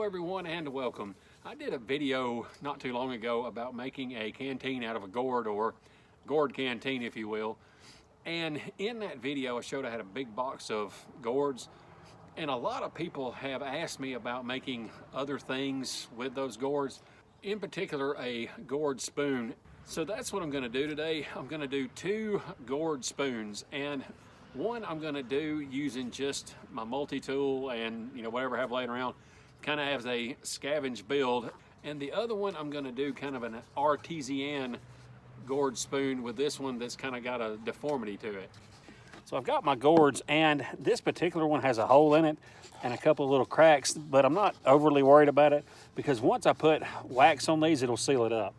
Hello everyone and welcome. I did a video not too long ago about making a canteen out of a gourd, or gourd canteen if you will. And in that video I showed I had a big box of gourds, and a lot of people have asked me about making other things with those gourds, in particular a gourd spoon. So that's what I'm going to do today. I'm going to do 2 gourd spoons, and one I'm going to do using just my multi-tool and whatever I have laying around, kind of as a scavenge build. And the other one I'm going to do kind of an artisan gourd spoon with this one that's kind of got a deformity to it. So I've got my gourds, and this particular one has a hole in it and a couple of little cracks, but I'm not overly worried about it because once I put wax on these, it'll seal it up.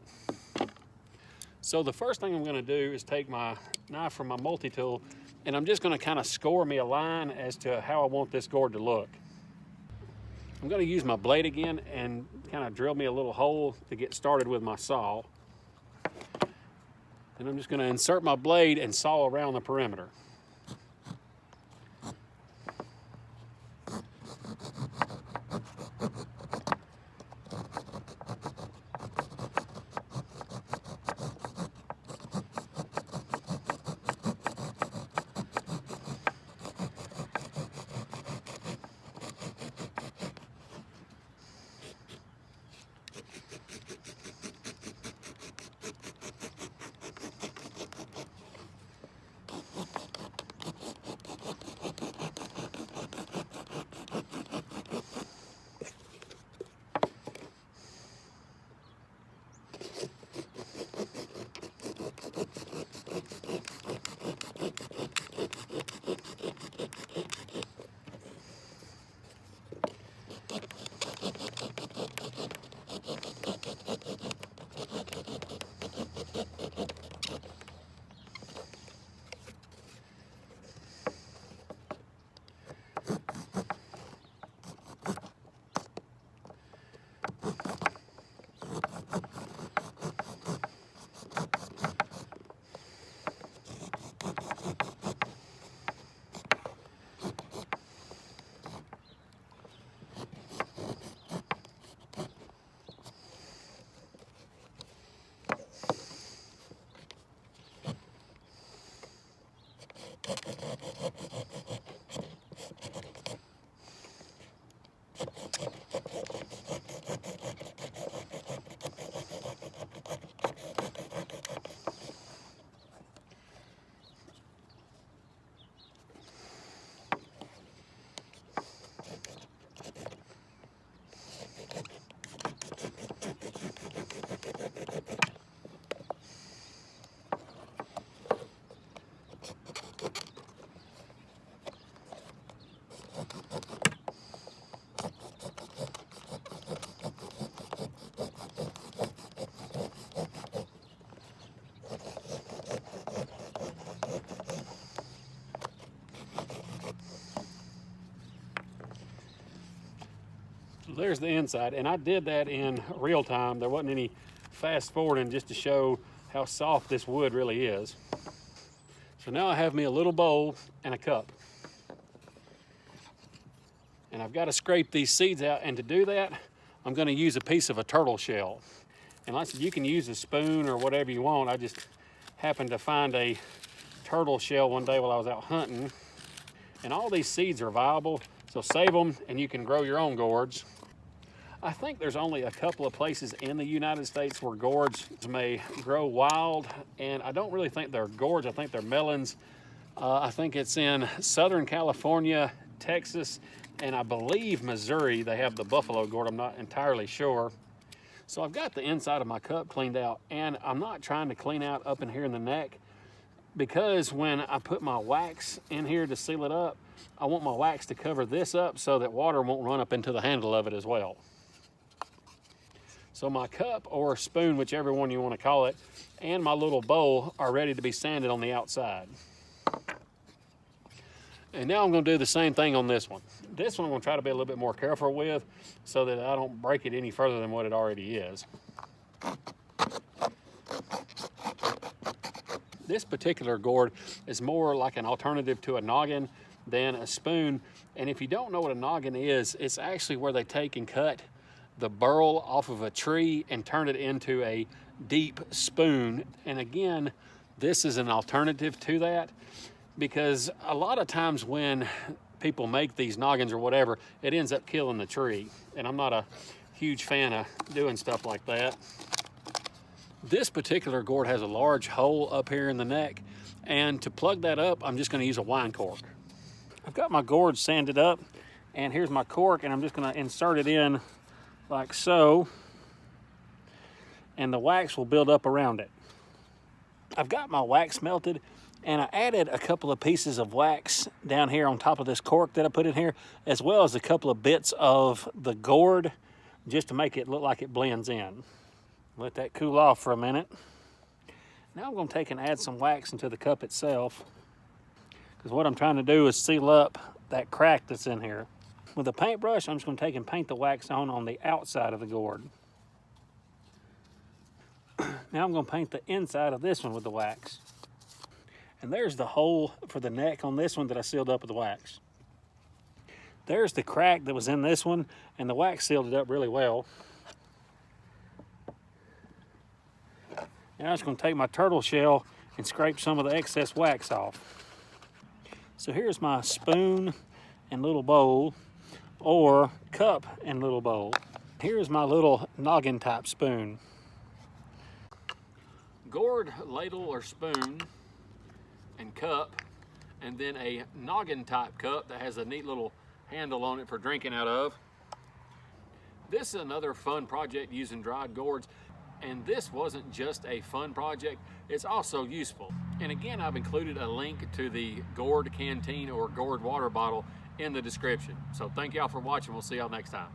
So the first thing I'm going to do is take my knife from my multi-tool, and I'm just going to kind of score me a line as to how I want this gourd to look. I'm going to use my blade again and kind of drill me a little hole to get started with my saw. And I'm just going to insert my blade and saw around the perimeter. There's the inside, and I did that in real time. There wasn't any fast forwarding, just to show how soft this wood really is. So now I have me a little bowl and a cup, and I've got to scrape these seeds out, and to do that I'm going to use a piece of a turtle shell. And like I said, you can use a spoon or whatever you want. I just happened to find a turtle shell one day while I was out hunting, and all these seeds are viable, so save them and you can grow your own gourds. I think there's only a couple of places in the United States where gourds may grow wild, and I don't really think they're gourds, I think they're melons. I think it's in Southern California, Texas, and I believe Missouri they have the buffalo gourd. I'm not entirely sure. So I've got the inside of my cup cleaned out, and I'm not trying to clean out up in here in the neck, because when I put my wax in here to seal it up, I want my wax to cover this up so that water won't run up into the handle of it as well. So my cup or spoon, whichever one you want to call it, and my little bowl are ready to be sanded on the outside. And now I'm going to do the same thing on this one. This one I'm going to try to be a little bit more careful with so that I don't break it any further than what it already is. This particular gourd is more like an alternative to a noggin than a spoon. And if you don't know what a noggin is, it's actually where they take and cut the burl off of a tree and turn it into a deep spoon. And again, this is an alternative to that, because a lot of times when people make these noggins or whatever, it ends up killing the tree. And I'm not a huge fan of doing stuff like that. This particular gourd has a large hole up here in the neck, and to plug that up, I'm just gonna use a wine cork. I've got my gourd sanded up, and here's my cork, and I'm just gonna insert it in like so, and the wax will build up around it. I've got my wax melted, and I added a couple of pieces of wax down here on top of this cork that I put in here, as well as a couple of bits of the gourd, just to make it look like it blends in. Let that cool off for a minute. Now I'm going to take and add some wax into the cup itself, because what I'm trying to do is seal up that crack that's in here. With a paintbrush, I'm just going to take and paint the wax on the outside of the gourd. Now I'm going to paint the inside of this one with the wax. And there's the hole for the neck on this one that I sealed up with the wax. There's the crack that was in this one, and the wax sealed it up really well. Now I'm just going to take my turtle shell and scrape some of the excess wax off. So here's my spoon and little bowl, or cup and little bowl. Here's my little noggin type spoon. Gourd, ladle or spoon, and cup, and then a noggin type cup that has a neat little handle on it for drinking out of. This is another fun project using dried gourds. And this wasn't just a fun project, it's also useful. And again, I've included a link to the gourd canteen or gourd water bottle in the description. So thank y'all for watching. We'll see y'all next time.